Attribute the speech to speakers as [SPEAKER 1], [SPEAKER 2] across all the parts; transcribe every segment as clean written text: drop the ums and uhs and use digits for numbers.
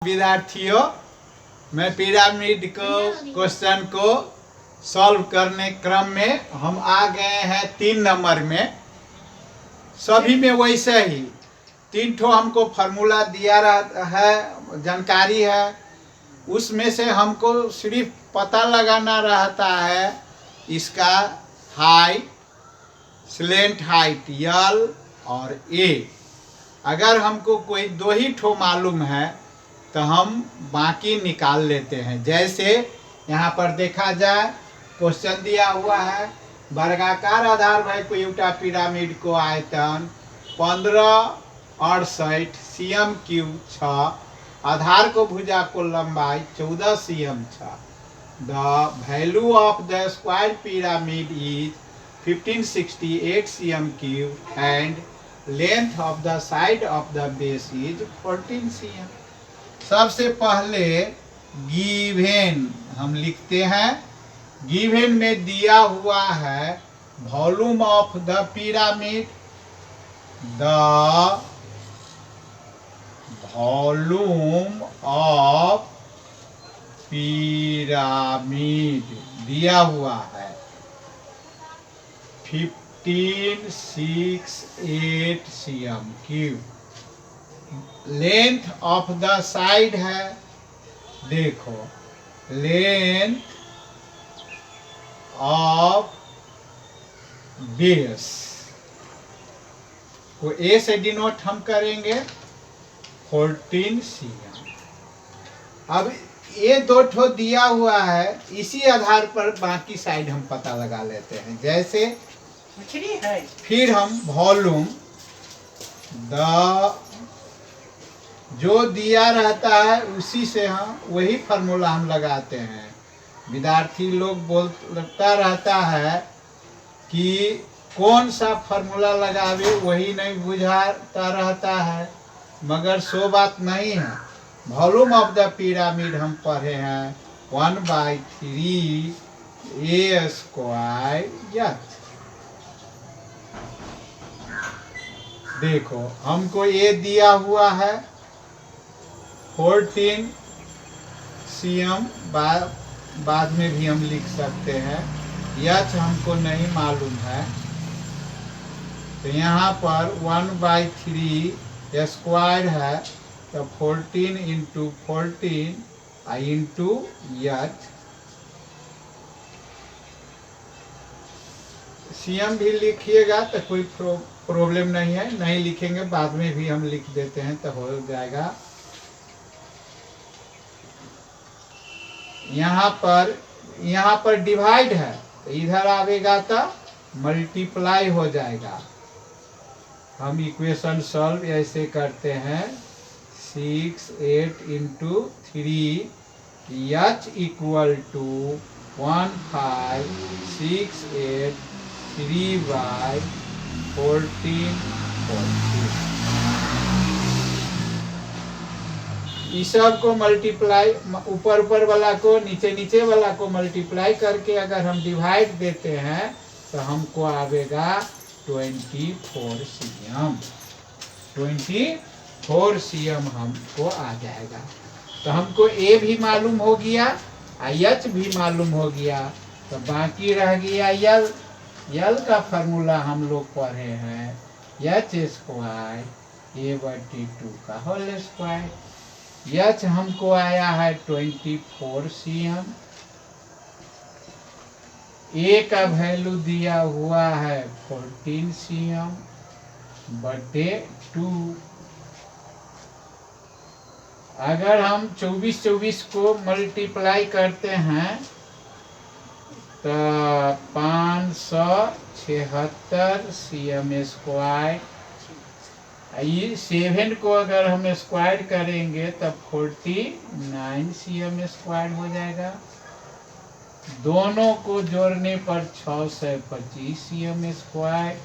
[SPEAKER 1] विद्यार्थियों, मैं पिरामिड को क्वेश्चन को सॉल्व करने क्रम में हम आ गए हैं 3 नंबर में। सभी में वैसे ही 3 ठो हमको फार्मूला दिया रहा है, जानकारी है। उसमें से हमको सिर्फ पता लगाना रहता है इसका हाइट, स्लेंट हाइट यल और ए। अगर हमको कोई 2 ही ठो मालूम है तो हम बाकी निकाल लेते हैं। जैसे यहाँ पर देखा जाए, क्वेश्चन दिया हुआ है वर्गाकार आधार भएको एउटा पिरामिडको आयतन 1568 सीएम क्यूब छ। आधार को भुजा को लंबाई 14 सीएम छ। The value of the square pyramid is 1568 CM cube and length of the side of the base is 14 CM. सबसे पहले गिवेन हम लिखते हैं। गिवेन में दिया हुआ है volume of the pyramid, the volume of pyramid दिया हुआ है 1568 CM cube. Length of the side है, देखो लेंथ ऑफ बेस को ए से डिनोट हम करेंगे 14 सीएम। अब ये 2 ठो दिया हुआ है, इसी आधार पर बाकी साइड हम पता लगा लेते हैं। जैसे फिर हम वॉल्यूम द जो दिया रहता है उसी से हम वही फार्मूला हम लगाते हैं। विद्यार्थी लोग बोलता रहता है कि कौन सा फार्मूला लगावे, वही नहीं बुझाता रहता है, मगर सो बात नहीं है। वॉल्यूम ऑफ द पिरामिड हम पढ़े हैं 1/3 ए स्क्वायर एच। देखो हमको ये दिया हुआ है 14 सीएम, बाद में भी हम लिख सकते हैं। एच हमको नहीं मालूम है, तो यहाँ पर 1/3 स्क्वायर है, तो 14 इंटू 14 इंटू एच। सीएम भी लिखिएगा तो कोई प्रॉब्लम नहीं है, नहीं लिखेंगे बाद में भी हम लिख देते हैं तो हो जाएगा। यहाँ पर डिवाइड है, तो इधर आवेगा तो मल्टीप्लाई हो जाएगा। हम इक्वेशन सॉल्व ऐसे करते हैं 6 8 इंटू 3 एच इक्वल टू 1568 3/14 इस सब को मल्टीप्लाई, ऊपर वाला को नीचे वाला को मल्टीप्लाई करके अगर हम डिवाइड देते हैं तो हमको आवेगा 24 सीएम। 24 सीएम हमको आ जाएगा। तो हमको ए भी मालूम हो गया, एच भी मालूम हो गया, तो बाकी रह गया यल। यल का फार्मूला हम लोग पढ़े हैं एच स्क्वायर A/2 का होल स्क्वायर। एच हमको आया है 24 सीएम। ए का वैल्यू दिया हुआ है 14 सीएम बटे 2। अगर हम 24 को मल्टीप्लाई करते हैं तो 576 सीएम स्क्वायर। 7 को अगर हम स्क्वायर करेंगे तब 49 सीएम स्क्वायर हो जाएगा। दोनों को जोड़ने पर 625 सीएम स्क्वायर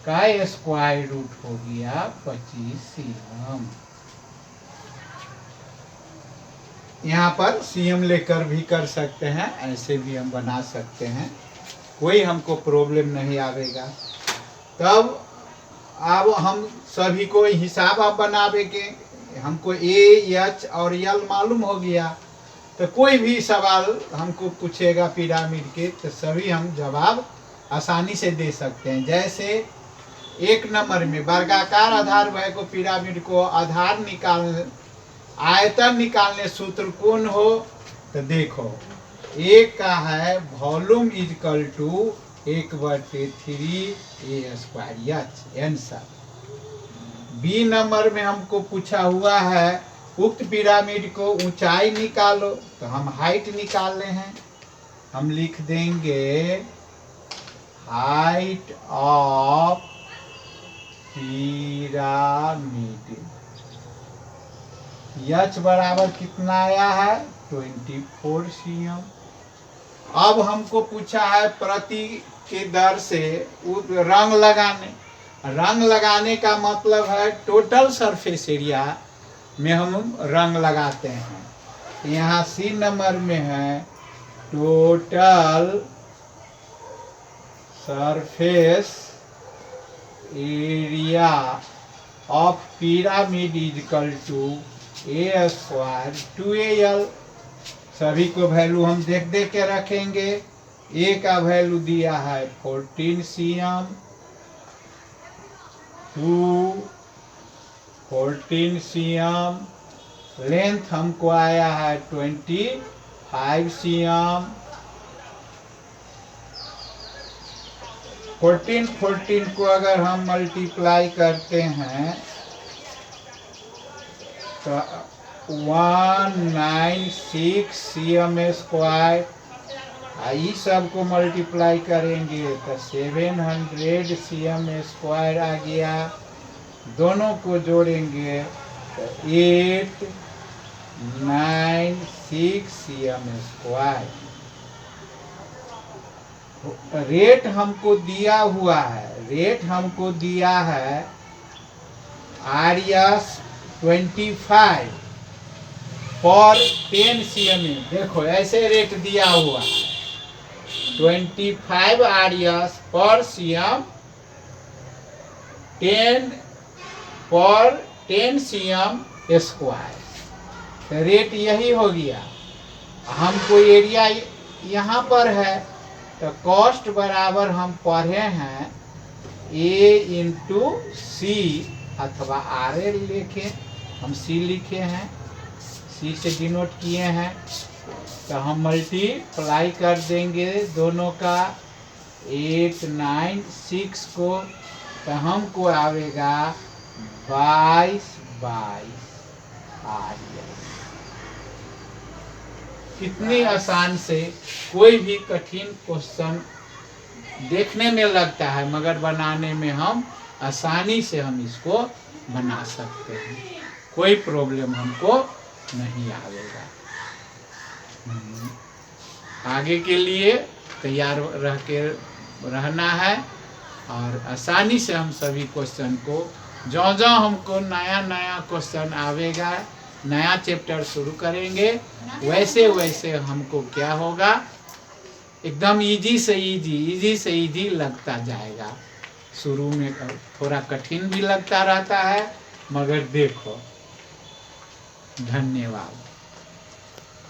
[SPEAKER 1] का स्क्वायर रूट हो गया 25 सीएम। यहाँ पर सीएम लेकर भी कर सकते हैं, ऐसे भी हम बना सकते हैं, कोई हमको प्रॉब्लम नहीं आवेगा। तब अब हम सभी को हिसाब आप बनावे के हमको ए, एच और यल मालूम हो गया, तो कोई भी सवाल हमको पूछेगा पिरामिड के तो सभी हम जवाब आसानी से दे सकते हैं। जैसे 1 नंबर में वर्गाकार आधार भय को पिरामिड को आधार निकालने आयतन निकालने सूत्र कौन हो, तो देखो एक का है volume is equal to 1/3 a square h answer. B number में हमको पूछा हुआ है उक्त पिरामिड को ऊंचाई निकालो, तो हम हाइट निकाल रहे हैं। हम लिख देंगे हाइट ऑफ पिरामिड, एच बराबर कितना आया है 24 cm। अब हमको पूछा है प्रति के दर से रंग लगाने। रंग लगाने का मतलब है टोटल सरफेस एरिया में हम रंग लगाते हैं। यहाँ सी नंबर में है total surface area of pyramid is equal to a square 2al। सभी को वैल्यू हम देख के रखेंगे। ए का वैल्यू दिया है 14 cm, 14 cm, लेंथ हमको आया है 25 cm। 14 को अगर हम मल्टीप्लाई करते हैं तो 196 cm स्क्वायर, इस सब को मल्टीप्लाई करेंगे तो 700 cm स्क्वायर आ गया। दोनों को जोड़ेंगे तो 896 cm स्क्वायर। रेट हमको दिया हुआ है, रेट हमको दिया है आरियस 25 पर 10 cm। देखो ऐसे रेट दिया हुआ है 25 आरियस पर cm 10 पर 10 cm स्क्वायर। तो रेट यही हो गया। हमको एरिया यहाँ पर है तो कॉस्ट बराबर हम पढ़े हैं ए इंटू सी अथवा आर एल लिखे, हम सी लिखे हैं, सी से डिनोट किए हैं। तो हम मल्टीप्लाई कर देंगे दोनों का 896 को, तो हमको आवेगा 22 आरियस। कितनी आसान से कोई भी कठिन क्वेश्चन देखने में लगता है मगर बनाने में हम आसानी से हम इसको बना सकते हैं, कोई प्रॉब्लम हमको नहीं आएगा। आगे के लिए तैयार रहना है और आसानी से हम सभी क्वेश्चन को जो हमको नया क्वेश्चन आवेगा, नया चैप्टर शुरू करेंगे, वैसे वैसे हमको क्या होगा एकदम इजी से इजी लगता जाएगा। शुरू में थोड़ा कठिन भी लगता रहता है मगर देखो। धन्यवाद।